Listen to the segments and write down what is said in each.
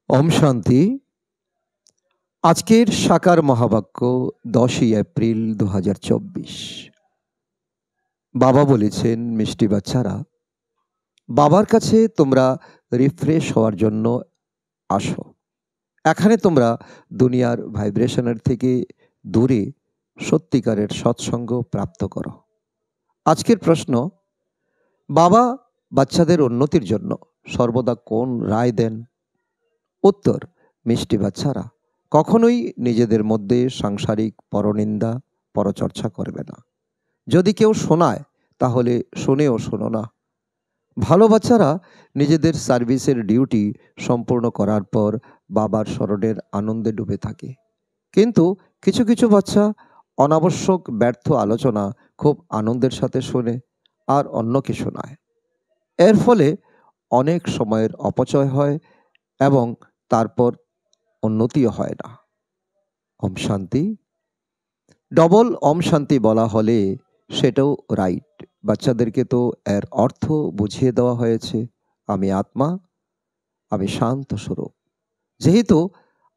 ওম শান্তি। আজকের সাকার মহাবাক্য 10ই এপ্রিল 2024। বাবা বলেছেন, মিষ্টি বাচ্চারা, বাবার কাছে তোমরা রিফ্রেশ হওয়ার জন্য আসো। এখানে তোমরা দুনিয়ার ভাইব্রেশনের থেকে দূরে সত্যিকারের সৎসঙ্গ প্রাপ্ত করো। আজকের প্রশ্ন, বাবা বাচ্চাদের উন্নতির জন্য সর্বদা কোন রায় দেন? উত্তর, মিষ্টি বাচ্চারা, কখনোই নিজেদের মধ্যে সাংসারিক পরনিন্দা পরচর্চা করবে না। যদি কেউ শোনায় তাহলে শুনেও শোনো না। ভালো বাচ্চারা নিজেদের সার্ভিসের ডিউটি সম্পূর্ণ করার পর বাবার স্মরণের আনন্দে ডুবে থাকে। কিন্তু কিছু কিছু বাচ্চা অনাবশ্যক ব্যর্থ আলোচনা খুব আনন্দের সাথে শোনে আর অন্যকে শোনায়। এর ফলে অনেক সময়ের অপচয় হয় এবং তারপর উন্নতিও হয় না। ওম শান্তি। ডবল ওম শান্তি বলা হলে সেটাও রাইট। বাচ্চাদেরকে তো এর অর্থ বুঝিয়ে দেওয়া হয়েছে, আমি আত্মা, আমি শান্ত স্বরূপ। যেহেতু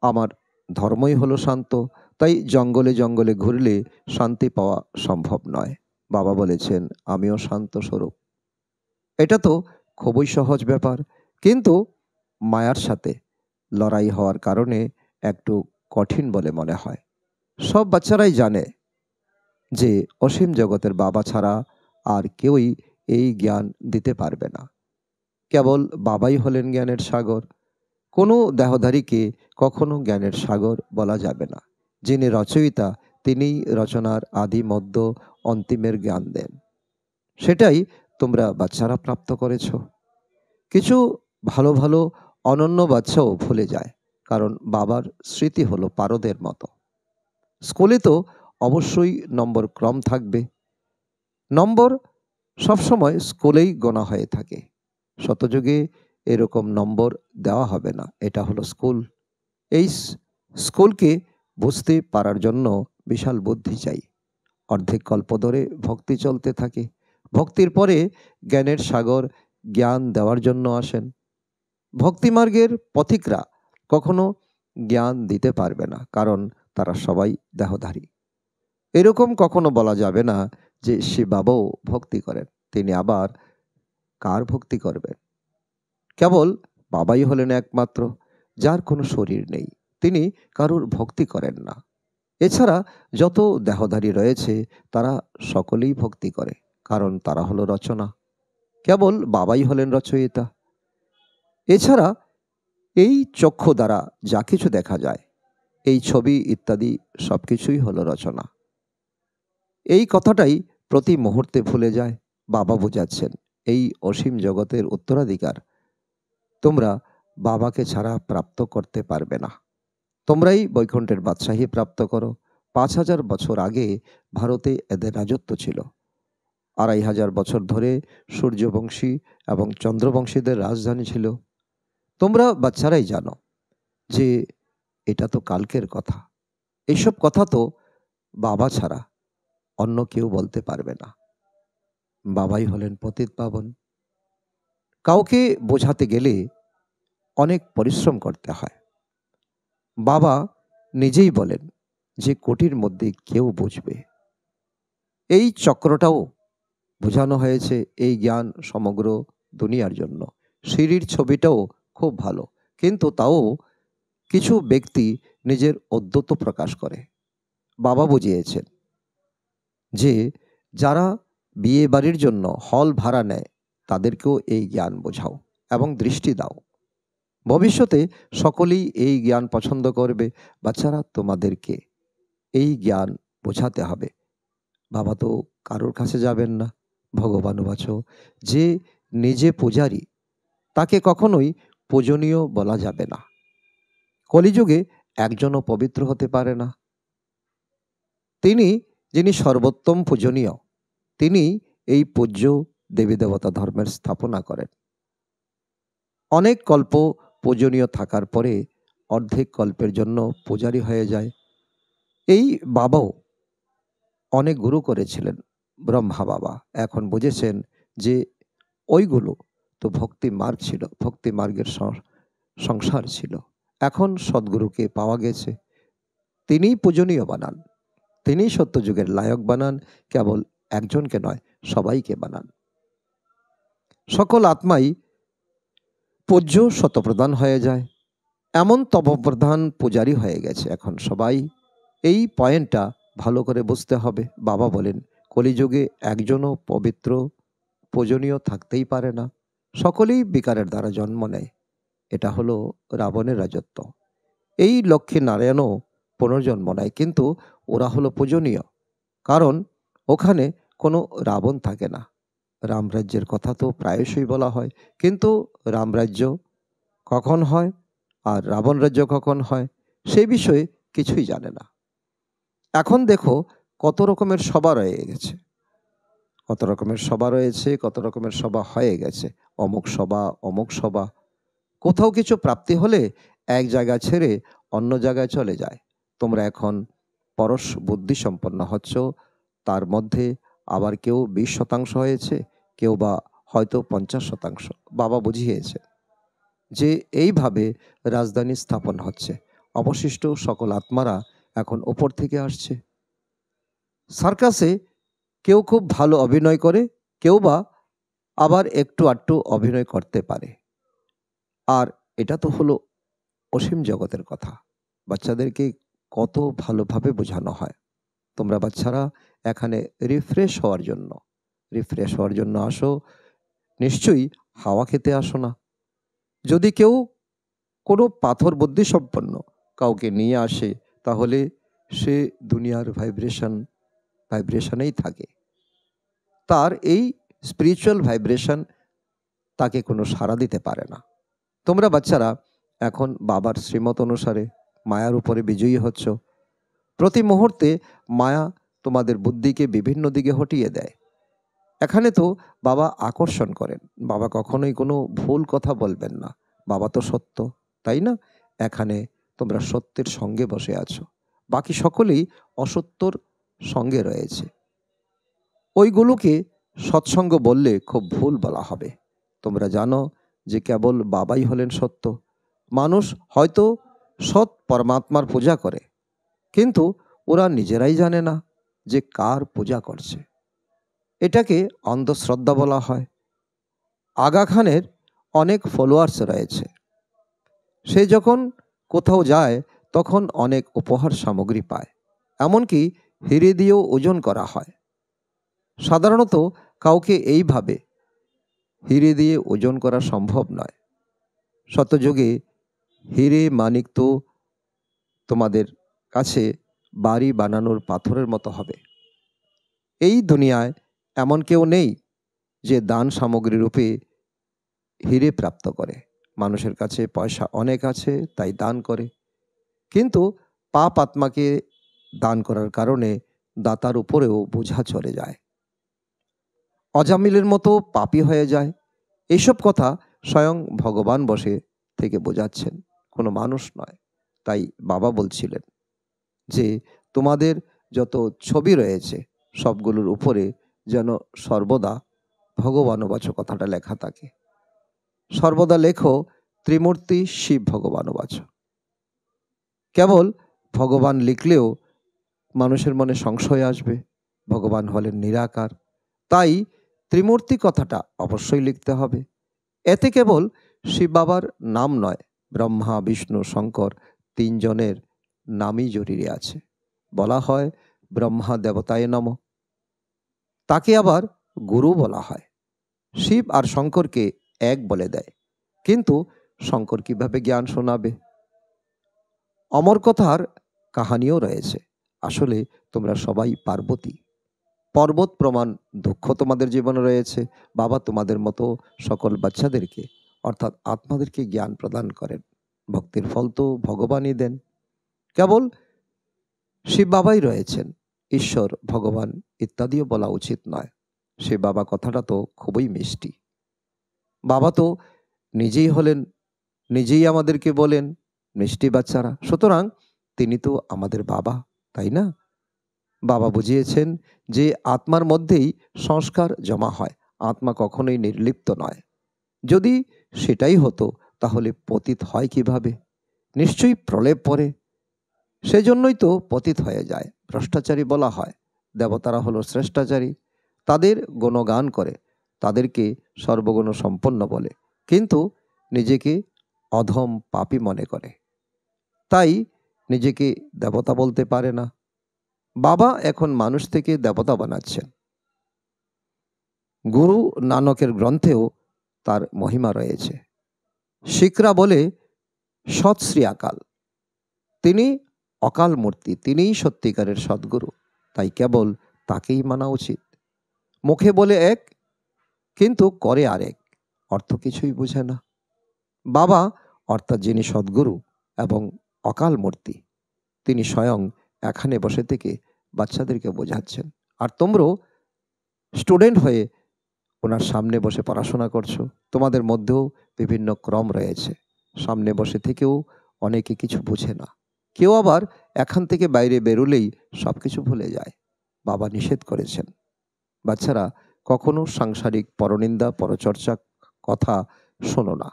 আমার ধর্মই হলো শান্ত, তাই জঙ্গলে জঙ্গলে ঘুরলে শান্তি পাওয়া সম্ভব নয়। বাবা বলেছেন, আমিও শান্ত স্বরূপ। এটা তো খুবই সহজ ব্যাপার, কিন্তু মায়ার সাথে লড়াই হওয়ার কারণে একটু কঠিন বলে মনে হয়। সব বাচ্চারাই জানে যে অসীম জগতের বাবা ছাড়া আর কেউই এই জ্ঞান দিতে পারবে না। কেবল বাবাই হলেন জ্ঞানের সাগর। কোনো দেহধারীকে কখনো জ্ঞানের সাগর বলা যাবে না। যিনি রচয়িতা তিনিই রচনার আদি মধ্য অন্তিমের জ্ঞান দেন। সেটাই তোমরা বাচ্চারা প্রাপ্ত করেছ। কিছু ভালো ভালো অনন্য বাচ্চাও ভুলে যায়, কারণ বাবার স্মৃতি হলো পারদের মতো। স্কুলে তো অবশ্যই নম্বর ক্রম থাকবে। নম্বর সবসময় স্কুলেই গোনা হয়ে থাকে। শতযুগে এরকম নম্বর দেওয়া হবে না। এটা হলো স্কুল। এই স্কুলকে বুঝতে পারার জন্য বিশাল বুদ্ধি চাই। অর্ধেক কল্প ধরে ভক্তি চলতে থাকে। ভক্তির পরে জ্ঞানের সাগর জ্ঞান দেওয়ার জন্য আসেন। ভক্তিমার্গের পথিকরা কখনো জ্ঞান দিতে পারবে না, কারণ তারা সবাই দেহধারী। এরকম কখনো বলা যাবে না যে শিব বাবাও ভক্তি করেন, তিনি আবার কার ভক্তি করবেন? কেবল বাবাই হলেন একমাত্র যার কোনো শরীর নেই, তিনি কারুর ভক্তি করেন না। এছাড়া যত দেহধারী রয়েছে তারা সকলেই ভক্তি করে, কারণ তারা হলো রচনা। কেবল বাবাই হলেন রচয়িতা। এছাড়া এই চক্ষু দ্বারা যা কিছু দেখা যায়, এই ছবি ইত্যাদি সব কিছুই হলো রচনা। এই কথাটাই প্রতি মুহূর্তে ভুলে যায়। বাবা বোঝাচ্ছেন, এই অসীম জগতের উত্তরাধিকার তোমরা বাবাকে ছাড়া প্রাপ্ত করতে পারবে না। তোমরাই বৈকুণ্ঠের বাদশাহী প্রাপ্ত করো। 5,000 বছর আগে ভারতে এদের রাজত্ব ছিল। 2,500 বছর ধরে সূর্যবংশী এবং চন্দ্রবংশীদের রাজধানী ছিল। তোমরা বাচ্চারাই জানো যে এটা তো কালকের কথা। এইসব কথা তো বাবা ছাড়া অন্য কেউ বলতে পারবে না। বাবাই হলেন পতিত পাবন। কাউকে বোঝাতে গেলে অনেক পরিশ্রম করতে হয়। বাবা নিজেই বলেন যে কোটির মধ্যে কেউ বুঝবে। এই চক্রটাও বোঝানো হয়েছে এই জ্ঞান সমগ্র দুনিয়ার জন্য। সিঁড়ির ছবিটাও খুব ভালো, কিন্তু তাও কিছু ব্যক্তি নিজের ঔদ্ধত্য প্রকাশ করে। বাবা বুঝিয়েছেন যে যারা বিয়ে বাড়ির জন্য হল ভাড়া নেয় তাদেরকেও এই জ্ঞান বোঝাও এবং দৃষ্টি দাও। ভবিষ্যতে সকলেই এই জ্ঞান পছন্দ করবে। বাচ্চারা, তোমাদেরকে এই জ্ঞান বোঝাতে হবে। বাবা তো কারোর কাছে যাবেন না। ভগবান বাচ, যে নিজে পূজারী তাকে কখনোই পূজনীয় বলা যাবে না। কলিযুগে একজনও পবিত্র হতে পারে না। তিনি যিনি সর্বোত্তম পূজনীয়, তিনি এই পূজ্য দেবী দেবতা ধর্মের স্থাপনা করেন। অনেক কল্প পূজনীয় থাকার পরে অর্ধেক কল্পের জন্য পূজারী হয়ে যায়। এই বাবাও অনেক গুরু করেছিলেন। ব্রহ্মা বাবা এখন বুঝেছেন যে ওইগুলো তো ভক্তি মার্গ ছিল, ভক্তি মার্গের সংসার ছিল। এখন সদ্গুরুকে পাওয়া গেছে, তিনিই পূজনীয় বানান, তিনিই সত্যযুগের লায়ক বানান, কেবল একজনকে নয়, সবাইকে বানান। সকল আত্মাই পূজ্য শতপ্রধান হয়ে যায়, এমন তপপ্রধান পূজারী হয়ে গেছে এখন সবাই। এই পয়েন্টটা ভালো করে বুঝতে হবে। বাবা বলেন কলিযুগে একজনও পবিত্র পূজনীয় থাকতেই পারে না, সকলেই বিকারের দ্বারা জন্ম নেয়। এটা হলো রাবণের রাজত্ব। এই লক্ষ্মী নারায়ণও পুনর্জন্ম নেয়, কিন্তু ওরা হলো পূজনীয়, কারণ ওখানে কোনো রাবণ থাকে না। রামরাজ্যের কথা তো প্রায়শই বলা হয়, কিন্তু রামরাজ্য কখন হয় আর রাবণ রাজ্য কখন হয় সেই বিষয়ে কিছুই জানে না। এখন দেখো কত রকমের সভা রয়ে গেছে, কত রকমের সভা রয়েছে, কত রকমের সভা হয়ে গেছে। অমুক সভা, অমুক সভা। কোথাও কিছু প্রাপ্তি হলে এক জায়গা ছেড়ে অন্য জায়গায় চলে যায়। তোমরা এখন পরশ বুদ্ধি সম্পন্ন হচ্ছ, তার মধ্যে আবার কেউ 20% হয়েছে, কেউ বা হয়তো 50%। বাবা বুঝিয়েছে যে এইভাবে রাজধানী স্থাপন হচ্ছে, অবশিষ্ট সকল আত্মারা এখন ওপর থেকে আসছে। সার্কাসে কেউ খুব ভালো অভিনয় করে, কেউ বা আবার একটু আধটু অভিনয় করতে পারে। আর এটা তো হলো অসীম জগতের কথা। বাচ্চাদেরকে কত ভালোভাবে বোঝানো হয়। তোমরা বাচ্চারা এখানে রিফ্রেশ হওয়ার জন্য আসো, নিশ্চয়ই হাওয়া খেতে আসো না। যদি কেউ কোনো পাথর বুদ্ধি সম্পন্ন কাউকে নিয়ে আসে, তাহলে সে দুনিয়ার ভাইব্রেশনেই থাকে। তার এই স্পিরিচুয়াল ভাইব্রেশন তাকে কোনো সাড়া দিতে পারে না। তোমরা বাচ্চারা এখন বাবার শ্রীমত অনুসারে মায়ার উপরে বিজয়ী হচ্ছ। প্রতি মুহূর্তে মায়া তোমাদের বুদ্ধিকে বিভিন্ন দিকে হটিয়ে দেয়। এখানে তো বাবা আকর্ষণ করেন, বাবা কখনোই কোনো ভুল কথা বলবেন না। বাবা তো সত্য, তাই না? এখানে তোমরা সত্যের সঙ্গে বসে আছো, বাকি সকলেই অসত্যর সঙ্গে রয়েছে। ওইগুলোকে সৎসঙ্গ বললে খুব ভুল বলা হবে। তোমরা জানো যে কেবল বাবাই হলেন সত্য। মানুষ হয়তো সৎ পরমাত্মার পূজা করে, কিন্তু ওরা নিজেরাই জানে না যে কার পূজা করছে। এটাকে অন্ধশ্রদ্ধা বলা হয়। আগা খানের অনেক ফলোয়ার্স রয়েছে, সে যখন কোথাও যায় তখন অনেক উপহার সামগ্রী পায়, এমনকি হিরে দিয়েও ওজন করা হয়। সাধারণত কাউকে এইভাবে হিরে দিয়ে ওজন করা সম্ভব নয়। সত্যযুগে হিরে মানিক তো তোমাদের কাছে বাড়ি বানানোর পাথরের মতো হবে। এই দুনিয়ায় এমন কেউ নেই যে দান সামগ্রী রূপে হিরে প্রাপ্ত করে। মানুষের কাছে পয়সা অনেক আছে, তাই দান করে, কিন্তু পাপ আত্মাকে দান করার কারণে দাতার উপরেও বোঝা চলে যায়, অজামিলের মতো পাপী হয়ে যায়। এইসব কথা স্বয়ং ভগবান বসে থেকে বোঝাচ্ছেন, কোনো মানুষ নয়। তাই বাবা বলছিলেন যে তোমাদের যত ছবি রয়েছে সবগুলোর উপরে যেন সর্বদা ভগবানবাচ কথাটা লেখা থাকে। সর্বদা লেখো ত্রিমূর্তি শিব ভগবানবাচ। কেবল ভগবান লিখলেও মানুষের মনে সংশয় আসবে, ভগবান হলেন নিরাকার। তাই ত্রিমূর্তি কথাটা অবশ্যই লিখতে হবে। এতে কেবল শিব বাবার নাম নয়, ব্রহ্মা বিষ্ণু শঙ্কর তিনজনের নামই জড়িয়ে আছে। বলা হয় ব্রহ্মা দেবতায় নমঃ, তাকে আবার গুরু বলা হয়। শিব আর শঙ্করকে এক বলে দেয়, কিন্তু শঙ্কর কিভাবে জ্ঞান শোনাবে? অমর কথার কাহানিও রয়েছে। আসলে তোমরা সবাই পার্বতী। পর্বত প্রমাণ দুঃখ তোমাদের জীবনে রয়েছে। বাবা তোমাদের মতো সকল বাচ্চাদেরকে অর্থাৎ আত্মাদেরকে জ্ঞান প্রদান করেন। ভক্তির ফল তো ভগবানই দেন। কেবল শিব বাবাই রয়েছেন, ঈশ্বর ভগবান ইত্যাদিও বলা উচিত নয়। শিব বাবা কথাটা তো খুবই মিষ্টি। বাবা তো নিজেই হলেন, নিজেই আমাদেরকে বলেন মিষ্টি বাচ্চারা, সুতরাং তিনি তো আমাদের বাবা, তাই না? বাবা বুঝিয়েছেন যে আত্মার মধ্যেই সংস্কার জমা হয়, আত্মা কখনোই নির্লিপ্ত নয়। যদি সেটাই হতো তাহলে পতিত হয় কিভাবে? নিশ্চয়ই প্রলেপ পড়ে। সেজন্যই তো পতিত হয়ে যায়। ভ্রষ্টাচারী বলা হয়। দেবতারা হলো শ্রেষ্ঠাচারী, তাদের গুণগান করে, তাদেরকে সর্বগুণ সম্পন্ন বলে, কিন্তু নিজেকে অধম পাপী মনে করে, তাই নিজেকে দেবতা বলতে পারে না। বাবা এখন মানুষ থেকে দেবতা বানাচ্ছেন। গুরু নানকের গ্রন্থেও তার মহিমা রয়েছে। শিখরা বলে সৎ শ্রী আকাল, তিনি অকাল মূর্তি, তিনিই সত্যিকারের সদ্গুরু, তাই কেবল তাকেই মানা উচিত। মুখে বলে এক, কিন্তু করে আরেক, অর্থ কিছুই বুঝে না। বাবা অর্থাৎ যিনি সদ্গুরু এবং অকাল মূর্তি, তিনি স্বয়ং এখানে বসে থেকে বাচ্চাদেরকে বোঝাচ্ছেন। আর তোমরাও স্টুডেন্ট হয়ে ওনার সামনে বসে পড়াশোনা করছো। তোমাদের মধ্যেও বিভিন্ন ক্রম রয়েছে। সামনে বসে থেকেও অনেকে কিছু বুঝে না। কেউ আবার এখান থেকে বাইরে বেরোলেই সব কিছু ভুলে যায়। বাবা নিষেধ করেছেন, বাচ্চারা কখনো সাংসারিক পরনিন্দা পরচর্চা কথা শোনো না।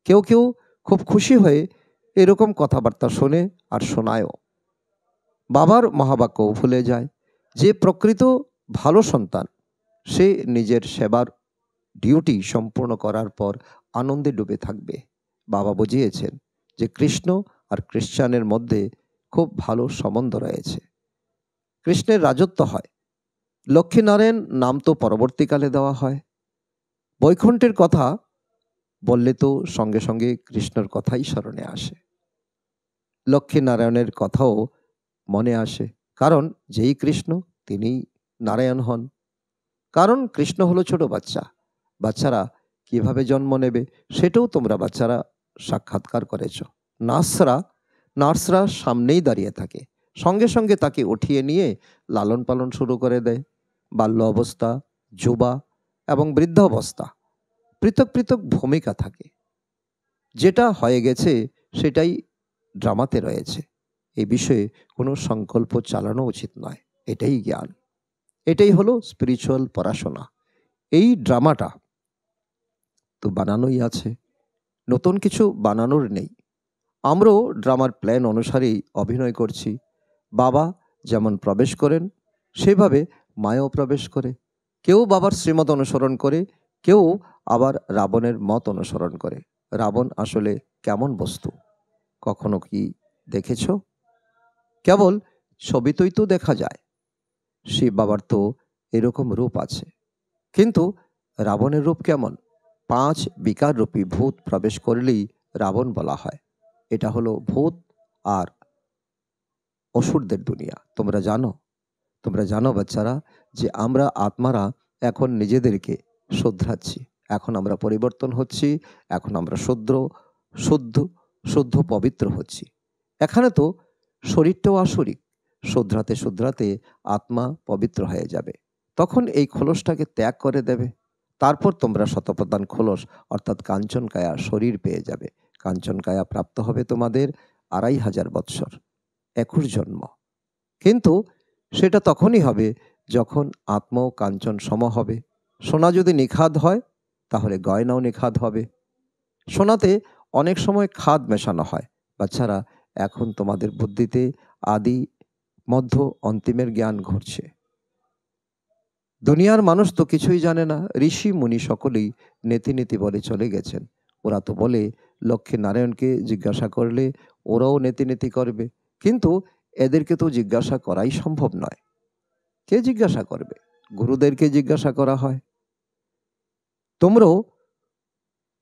কেউ কেউ খুব খুশি হয়ে এরকম কথাবার্তা শোনে আর শোনায়ও। বাবার মহাবাক্যও ভুলে যায়। যে প্রকৃত ভালো সন্তান, সে নিজের সেবার ডিউটি সম্পূর্ণ করার পর আনন্দে ডুবে থাকবে। বাবা বুঝিয়েছেন যে কৃষ্ণ আর খ্রিস্টানের মধ্যে খুব ভালো সম্বন্ধ রয়েছে। কৃষ্ণের রাজত্ব হয়। লক্ষ্মীনারায়ণ নাম তো পরবর্তীকালে দেওয়া হয়। বৈকুণ্ঠের কথা বললে তো সঙ্গে সঙ্গে কৃষ্ণর কথাই স্মরণে আসে। লক্ষ্মীনারায়ণের কথাও মনে আসে, কারণ যেই কৃষ্ণ তিনিই নারায়ণ হন। কারণ কৃষ্ণ হলো ছোট বাচ্চা। বাচ্চারা কিভাবে জন্ম নেবে সেটাও তোমরা বাচ্চারা সাক্ষাৎকার করেছ। নার্সরা সামনেই দাঁড়িয়ে থাকে, সঙ্গে সঙ্গে তাকে উঠিয়ে নিয়ে লালন পালন শুরু করে দেয়। বাল্য অবস্থা, যুবা এবং বৃদ্ধাবস্থা, পৃথক পৃথক ভূমিকা থাকে। যেটা হয়ে গেছে সেটাই ড্রামাতে রয়েছে। এই বিষয়ে কোনো সংকল্প চালানো উচিত নয়। এটাই জ্ঞান, এটাই হলো স্পিরিচুয়াল পড়াশোনা। এই ড্রামাটা তো বানানোই আছে, নতুন কিছু বানানোর নেই। আমরাও ড্রামার প্ল্যান অনুসারেই অভিনয় করছি। বাবা যেমন প্রবেশ করেন সেভাবে মায়াও প্রবেশ করে। কেউ বাবার শ্রীমত অনুসরণ করে, কেউ আবার রাবণের মত অনুসরণ করে। রাবণ আসলে কেমন বস্তু কখনো কি দেখেছ? কেবল ছবিতেই তো দেখা যায়। শিব বাবার তো এরকম রূপ আছে, কিন্তু রাবণের রূপ কেমন? 5 বিকার রূপী ভূত প্রবেশ করলেই রাবণ বলা হয়। এটা হলো ভূত আর অসুরদের দুনিয়া। তোমরা জানো বাচ্চারা, যে আমরা আত্মারা এখন নিজেদেরকে শুধরাচ্ছি। এখন আমরা পরিবর্তন হচ্ছি। এখন আমরা শুদ্ধ শুদ্ধ পবিত্র হচ্ছি। এখানে তো শরীরটাও আসরিক। শুধরাতে আত্মা পবিত্র হয়ে যাবে। তখন এই খোলসটাকে ত্যাগ করে দেবে। তারপর তোমরা শতপ্রধান খোলস অর্থাৎ কাঞ্চনকায়া শরীর পেয়ে যাবে। কাঞ্চনকায়া প্রাপ্ত হবে তোমাদের 2500 বৎসর, 21 জন্ম। কিন্তু সেটা তখনই হবে যখন আত্ম ও কাঞ্চন সম হবে। সোনা যদি নিখাদ হয় তাহলে গয়নাও নিখাদ হবে। সোনাতে অনেক সময় খাদ মেশানো হয়। বাচ্চারা, এখন তোমাদের বুদ্ধিতে আদি মধ্য অন্তিমের জ্ঞান ঘটছে। দুনিয়ার মানুষ তো কিছুই জানে না। ঋষি মুনি সকলেই নেতি বলে চলে গেছেন। ওরা তো বলে লক্ষ্মী নারায়ণকে জিজ্ঞাসা করলে ওরাও নেতি করবে, কিন্তু এদেরকে তো জিজ্ঞাসা করাই সম্ভব নয়। কে জিজ্ঞাসা করবে? গুরুদেরকে জিজ্ঞাসা করা হয়। তোমরাও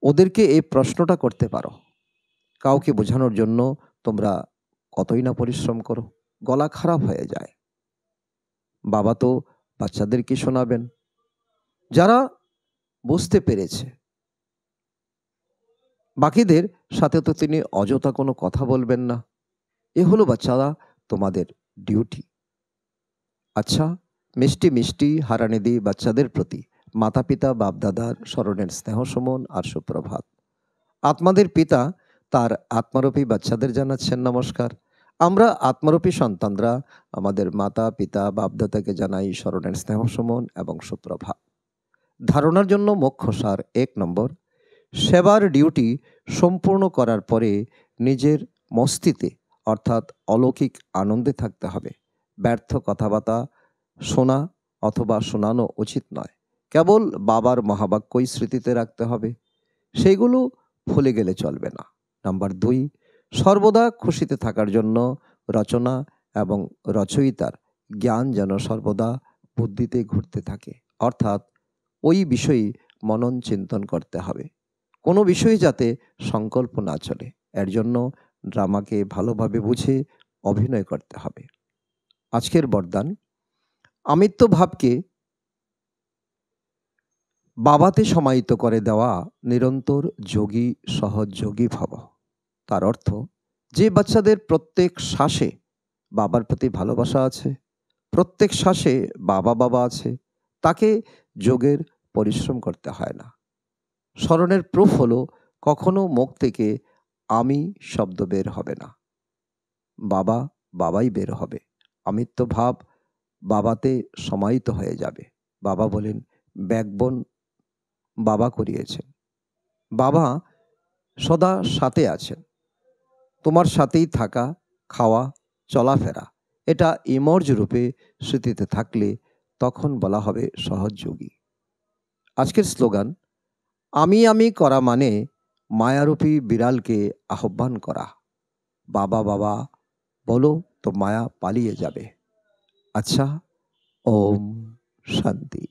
ওদেরকে এই প্রশ্নটা করতে পারো। কাউকে বোঝানোর জন্য তোমরা কতই না পরিশ্রম করো, গলা খারাপ হয়ে যায়। বাবা তো বাচ্চাদেরকে শোনাবেন। যারা বুঝতে পেরেছে, বাকিদের সাথে তো তিনি অযথা কোনো কথা বলবেন না। এ হলো বাচ্চারা তোমাদের ডিউটি। আচ্ছা, মিষ্টি মিষ্টি হারানিধি বাচ্চাদের প্রতি মাতা পিতা বাপদাদার স্মরণের স্নেহ সমন আর সুপ্রভাত। আত্মাদের পিতা তার আত্মারূপী বাচ্চাদের জানাচ্ছেন নমস্কার। আমরা আত্মারূপী সন্তানরা আমাদের মাতা পিতা বাপদাদাকে জানাই স্মরণের স্নেহ সমন এবং সুপ্রভাত। ধারণার জন্য মুখ্য সার: 1 নম্বর, সেবার ডিউটি সম্পূর্ণ করার পরে নিজের মস্তিতে অর্থাৎ অলৌকিক আনন্দে থাকতে হবে। ব্যর্থ কথাবার্তা শোনা অথবা শোনানো উচিত নয়। কেবল বাবার মহাবাক্যই স্মৃতিতে রাখতে হবে, সেগুলো ভুলে গেলে চলবে না। নাম্বার 2, সর্বদা খুশিতে থাকার জন্য রচনা এবং রচয়িতার জ্ঞান যেন সর্বদা বুদ্ধিতে ঘুরতে থাকে, অর্থাৎ ওই বিষয়ে মনন চিন্তন করতে হবে। কোনো বিষয়ে যাতে সংকল্প না চলে, এর জন্য ড্রামাকে ভালোভাবে বুঝে অভিনয় করতে হবে। আজকের বরদান, আমিত্ব ভাবকে বাবাতে সমাহিত করে দেওয়া নিরন্তর যোগী সহযোগী ভব। তার অর্থ, যে বাচ্চাদের প্রত্যেক শ্বাসে বাবার প্রতি ভালোবাসা আছে, প্রত্যেক শ্বাসে বাবা বাবা আছে, তাকে যোগের পরিশ্রম করতে হয় না। স্মরণের প্রুফ হলো, কখনো মুখ থেকে আমি শব্দ বের হবে না, বাবা বাবাই বের হবে। আমিত্ব ভাব বাবাতে সমাহিত হয়ে যাবে। বাবা বলেন, ব্যাকবোন বাবা করিয়েছেন। বাবা সদা সাথে আছেন। তোমার সাথেই থাকা, খাওয়া, চলাফেরা, এটা ইমর্জ রূপে স্মৃতিতে থাকলে তখন বলা হবে সহযোগী। আজকের স্লোগান, আমি আমি করা মানে মায়ারূপী বিড়ালকে আহ্বান করা। বাবা বাবা বলো তো মায়া পালিয়ে যাবে। আচ্ছা, ওম শান্তি।